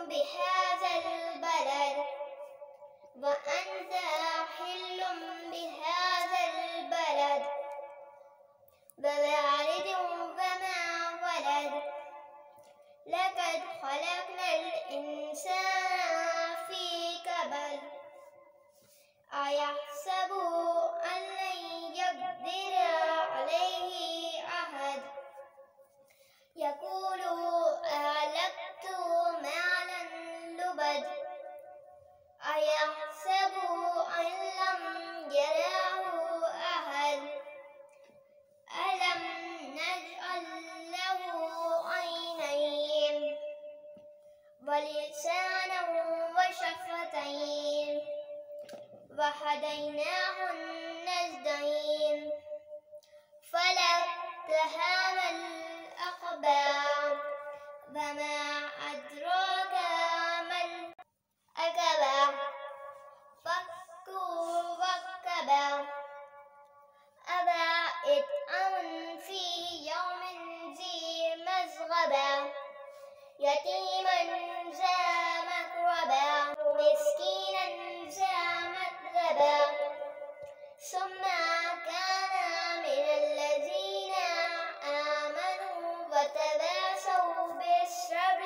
بهذا البلد وأنت حل بهذا البلد ووالد وما ولد لقد خلقنا الإنسان في كبد أيحسب أن لن يقدر عليه أحد يقول أهلكت مالا لبد أيحسب أن لم يره أحد ألم نجعل له عينين ولسانا وشفتين وهديناه النجدين فلاقتحم العقبة وما أدراك ما العقبة فك رقبة إطعام في يوم ذي مسغبة يتيما ذا مقربة مسكينا ذا متربة ثم كان من الذين آمنوا وتواصوا بالصبر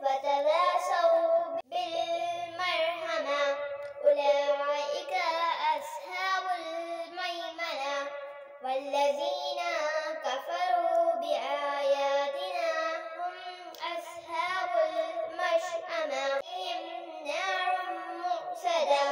وتواصوا بالمرحمة أولئك أصحاب الميمنة والذين كفروا بآياتنا هم أصحاب المشأمة نار مؤصدة